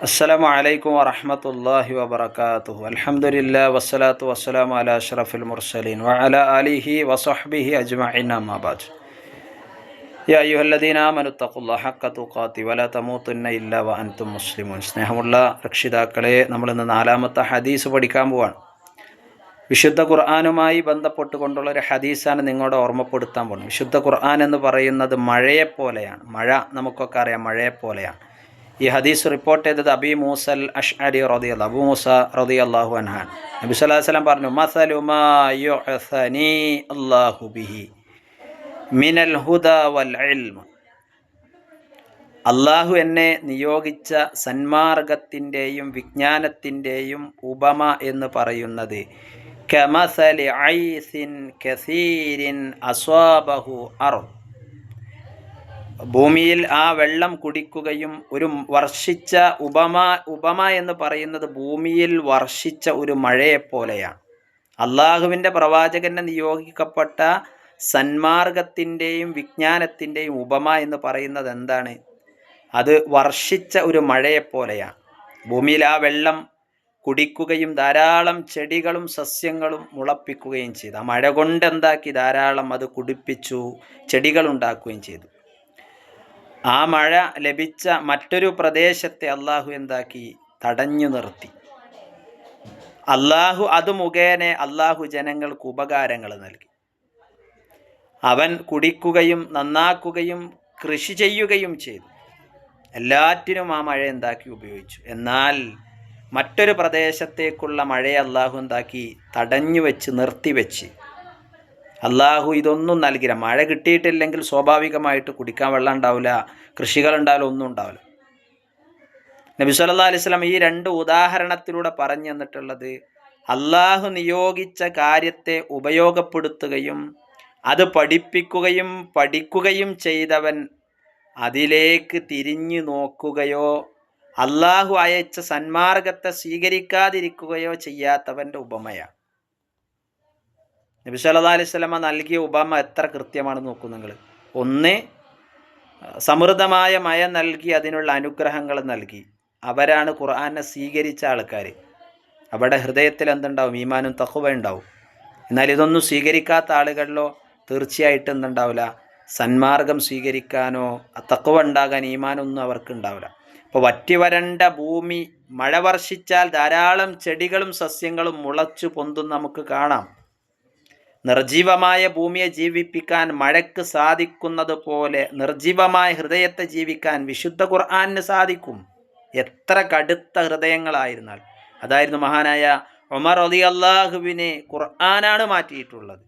അസ്സലാമു അലൈക്കും വറഹ്മത്തുള്ളാഹി വബറകാതുഹു. അൽഹംദുലില്ലാ വസ്സലാത്തു വസ്സലാമു അലാ അഷ്റഫിൽ മുർസലീൻ വഅലാ ആലിഹി വസഹ്ബിഹി അജ്മഈൻ അമ്മാ ബഅദ്. യാ അയ്യുഹല്ലദീന ആമനു തഖുല്ലാഹ ഹഖ്ക തുഖാതി വലാ തമൂതുന്ന ഇല്ലാ വഅൻതും മുസ്ലിമൂൻ. സ്നേഹമുള്ള രക്ഷിതാക്കളെ, നമ്മളിന്ന് നാലാമത്തെ ഹദീസ് പഠിക്കാൻ പോവാണ്. വിശുദ്ധ ഖുർആനുമായി ബന്ധപ്പെട്ടുകൊണ്ടുള്ള ഒരു ഹദീസാണ് നിങ്ങളോട് ഓർമ്മപ്പെടുത്താൻ പോകുന്നത്. വിശുദ്ധ ഖുർആൻ എന്ന് പറയുന്നത് മഴയെപ്പോലെയാണ്. മഴ നമുക്കൊക്കെ അറിയാം, മഴയെപ്പോലെയാണ്. ഈ ഹദീസ് റിപ്പോർട്ട് ചെയ്തത് അബീ മൂസൽ അഷ്അരി റളിയല്ലാഹു അബൂ മൂസ റളിയല്ലാഹു അൻഹു. നബി സല്ലല്ലാഹു അലൈഹി വസല്ലം പറഞ്ഞു, മസലു മാ യുഅ്സനി അല്ലാഹു ബിഹി മിനൽ ഹുദാ വൽ ഇൽമ്. അള്ളാഹു എന്നെ നിയോഗിച്ച സന്മാർഗത്തിൻ്റെയും വിജ്ഞാനത്തിൻ്റെയും ഉപമ എന്ന് പറയുന്നത് കമസലി ഐസിൻ കസീരിൻ അസ്വാബഹു അർദ്. ഭൂമിയിൽ ആ വെള്ളം കുടിക്കുകയും ഒരു വർഷിച്ച ഉപമ എന്ന് പറയുന്നത് ഭൂമിയിൽ വർഷിച്ച ഒരു മഴയെപ്പോലെയാണ്. അള്ളാഹുവിൻ്റെ പ്രവാചകന് നിയോഗിക്കപ്പെട്ട സന്മാർഗത്തിൻ്റെയും വിജ്ഞാനത്തിൻ്റെയും ഉപമ എന്ന് പറയുന്നത് എന്താണ്? അത് വർഷിച്ച ഒരു മഴയെപ്പോലെയാണ്. ഭൂമിയിൽ ആ വെള്ളം കുടിക്കുകയും ധാരാളം ചെടികളും സസ്യങ്ങളും മുളപ്പിക്കുകയും ചെയ്തു. ആ മഴ കൊണ്ട് എന്താക്കി? ധാരാളം അത് കുടിപ്പിച്ചു, ചെടികൾ ഉണ്ടാക്കുകയും ചെയ്തു. ആ മഴ ലഭിച്ച മറ്റൊരു പ്രദേശത്തെ അള്ളാഹു എന്താക്കി? തടഞ്ഞു നിർത്തി. അത് മുഖേന അള്ളാഹു ജനങ്ങൾക്ക് ഉപകാരങ്ങൾ നൽകി. അവൻ കുടിക്കുകയും നന്നാക്കുകയും കൃഷി ചെയ്യുകയും ചെയ്തു. എല്ലാറ്റിനും ആ മഴ എന്താക്കി? ഉപയോഗിച്ചു. എന്നാൽ മറ്റൊരു പ്രദേശത്തേക്കുള്ള മഴയെ അള്ളാഹു എന്താക്കി? തടഞ്ഞു വെച്ച്, നിർത്തിവെച്ച്. അള്ളാഹു ഇതൊന്നും നൽകില്ല. മഴ കിട്ടിയിട്ടില്ലെങ്കിൽ സ്വാഭാവികമായിട്ട് കുടിക്കാൻ വെള്ളം ഉണ്ടാവില്ല, കൃഷികൾ ഉണ്ടാവില്ല, ഒന്നും ഉണ്ടാവില്ല. നബി സല്ലല്ലാഹു അലൈഹി വസല്ലം ഈ രണ്ട് ഉദാഹരണത്തിലൂടെ പറഞ്ഞു തന്നിട്ടുള്ളത്, അള്ളാഹു നിയോഗിച്ച കാര്യത്തെ ഉപയോഗപ്പെടുത്തുകയും അത് പഠിക്കുകയും ചെയ്തവൻ അതിലേക്ക് തിരിഞ്ഞു നോക്കുകയോ അള്ളാഹു അയച്ച സന്മാർഗത്തെ സ്വീകരിക്കാതിരിക്കുകയോ ചെയ്യാത്തവൻ്റെ ഉപമയാണ്. നബി സല്ലല്ലാഹു അലൈഹി വസല്ലം നൽകിയ ഉപമ എത്ര കൃത്യമാണെന്ന് നോക്കൂ നിങ്ങൾ. ഒന്ന്, സമൃദ്ധമായ മഴ നൽകി, അതിനുള്ള അനുഗ്രഹങ്ങൾ നൽകി. അവരാണ് ഖുർആനെ സ്വീകരിച്ച ആൾക്കാർ. അവരുടെ ഹൃദയത്തിൽ എന്തുണ്ടാവും? ഈമാനും തഖ്വ ഉണ്ടാവും. എന്നാൽ ഇതൊന്നും സ്വീകരിക്കാത്ത ആളുകളിലോ തീർച്ചയായിട്ടും എന്തുണ്ടാവില്ല? സന്മാർഗം സ്വീകരിക്കാനോ തഖ്വ ഉണ്ടാകാൻ, ഈമാനൊന്നും അവർക്ക് ഉണ്ടാവില്ല. ഇപ്പോൾ വറ്റിവരണ്ട ഭൂമി മഴ വർഷിച്ചാൽ ധാരാളം ചെടികളും സസ്യങ്ങളും മുളച്ചു പൊന്തും നമുക്ക് കാണാം. നിർജീവമായ ഭൂമിയെ ജീവിപ്പിക്കാൻ മഴയ്ക്ക് സാധിക്കുന്നത് പോലെ നിർജീവമായ ഹൃദയത്തെ ജീവിക്കാൻ വിശുദ്ധ ഖുർആന് സാധിക്കും. എത്ര കടുത്ത ഹൃദയങ്ങളായിരുന്നാൽ. അതായിരുന്നു മഹാനായ ഉമർ റളിയല്ലാഹുവിനെ ഖുർആനാണ് മാറ്റിയിട്ടുള്ളത്.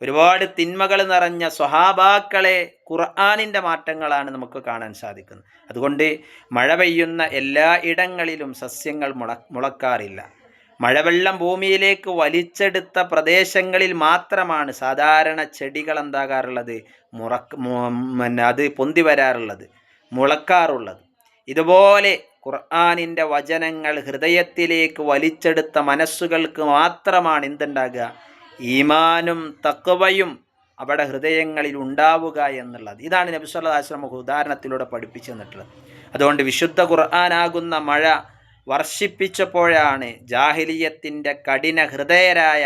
ഒരുപാട് തിന്മകൾ നിറഞ്ഞ സ്വഹാബാക്കളെ ഖുർആനിൻ്റെ മാറ്റങ്ങളാണ് നമുക്ക് കാണാൻ സാധിക്കുന്നത്. അതുകൊണ്ട് മഴ പെയ്യുന്ന എല്ലാ ഇടങ്ങളിലും സസ്യങ്ങൾ മുളക്കാറില്ല. മഴവെള്ളം ഭൂമിയിലേക്ക് വലിച്ചെടുത്ത പ്രദേശങ്ങളിൽ മാത്രമാണ് സാധാരണ ചെടികൾ എന്താകാറുള്ളത്? അത് പൊന്തി വരാറുള്ളത്, മുളക്കാറുള്ളത്. ഇതുപോലെ ഖുർആനിൻ്റെ വചനങ്ങൾ ഹൃദയത്തിലേക്ക് വലിച്ചെടുത്ത മനസ്സുകൾക്ക് മാത്രമാണ് എന്തുണ്ടാകുക? ഈമാനും തഖ്വയും അവിടെ ഹൃദയങ്ങളിൽ ഉണ്ടാവുക എന്നുള്ളത്. ഇതാണ് നബി സല്ലല്ലാഹു അലൈഹി വസല്ലം ഉദാഹരണത്തിലൂടെ പഠിപ്പിച്ചു തന്നിട്ടുള്ളത്. അതുകൊണ്ട് വിശുദ്ധ ഖുർആനാകുന്ന മഴ വർഷിപ്പിച്ചപ്പോഴാണ് ജാഹിലിയത്തിൻ്റെ കഠിന ഹൃദയരായ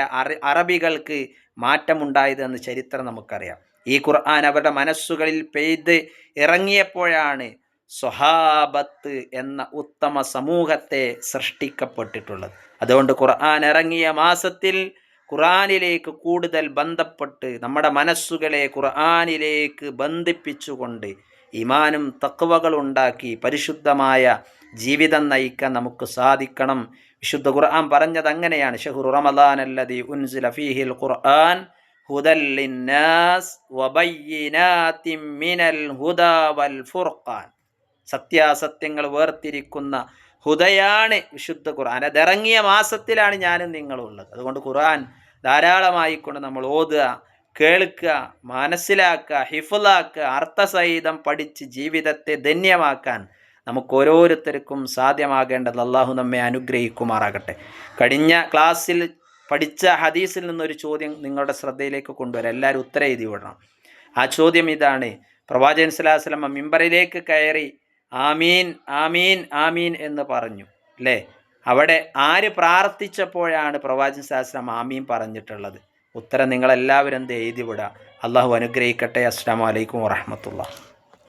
അറബികൾക്ക് മാറ്റമുണ്ടായതെന്ന് ചരിത്രം നമുക്കറിയാം. ഈ ഖുർആൻ അവരുടെ മനസ്സുകളിൽ പെയ്ത് ഇറങ്ങിയപ്പോഴാണ് സ്വഹാബത്ത് എന്ന ഉത്തമ സമൂഹത്തെ സൃഷ്ടിക്കപ്പെട്ടിട്ടുള്ളത്. അതുകൊണ്ട് ഖുർആൻ ഇറങ്ങിയ മാസത്തിൽ ഖുർആനിലേക്ക് കൂടുതൽ ബന്ധപ്പെട്ട് നമ്മുടെ മനസ്സുകളെ ഖുർആനിലേക്ക് ബന്ധിപ്പിച്ചുകൊണ്ട് ഈമാനും തഖ്വകൾ ഉണ്ടാക്കി പരിശുദ്ധമായ ജീവിതം നയിക്കാൻ നമുക്ക് സാധിക്കണം. വിശുദ്ധ ഖുർആൻ പറഞ്ഞത് അങ്ങനെയാണ്, ശഹ്റു റമളാനല്ലദീ ഉൻസില ഫീഹിൽ ഖുർആൻ ഹുദൽ ലിന്നാസ് വബയ്യിനാതിൻ മിനൽ ഹുദാ വൽ ഫുർഖാൻ. സത്യാസത്യങ്ങൾ വേർതിരിക്കുന്ന ഹുദയാണ് വിശുദ്ധ ഖുർആൻ. അതിറങ്ങിയ മാസത്തിലാണ് ഞാനും നിങ്ങളും ഉള്ളത്. അതുകൊണ്ട് ഖുർആൻ ധാരാളമായിക്കൊണ്ട് നമ്മൾ ഓതുക, കേൾക്കുക, മനസ്സിലാക്കുക, ഹിഫ്ളാക്കുക, അർത്ഥസഹിതം പഠിച്ച് ജീവിതത്തെ ധന്യമാക്കാൻ നമുക്ക് ഓരോരുത്തർക്കും സാധ്യമാകേണ്ടത്. അള്ളാഹു നമ്മെ അനുഗ്രഹിക്കുമാറാകട്ടെ. കഴിഞ്ഞ ക്ലാസ്സിൽ പഠിച്ച ഹദീസിൽ നിന്നൊരു ചോദ്യം നിങ്ങളുടെ ശ്രദ്ധയിലേക്ക് കൊണ്ടുവരാം. എല്ലാവരും ഉത്തരം എഴുതി വിടണം. ആ ചോദ്യം ഇതാണ്: പ്രവാചകൻ സ്വല്ലല്ലാഹു അലൈഹി വസല്ലം മിമ്പറിലേക്ക് കയറി ആമീൻ ആമീൻ ആമീൻ എന്ന് പറഞ്ഞു അല്ലേ? അവിടെ ആര് പ്രാർത്ഥിച്ചപ്പോഴാണ് പ്രവാചകൻ സല്ലല്ലാഹു അലൈഹി വസല്ലം ആമീൻ പറഞ്ഞിട്ടുള്ളത്? ഉത്തരം നിങ്ങളെല്ലാവരും എന്ത് എഴുതി വിടുക. അള്ളാഹു അനുഗ്രഹിക്കട്ടെ. അസ്സലാമു അലൈക്കും വറഹ്മത്തുള്ളാഹി.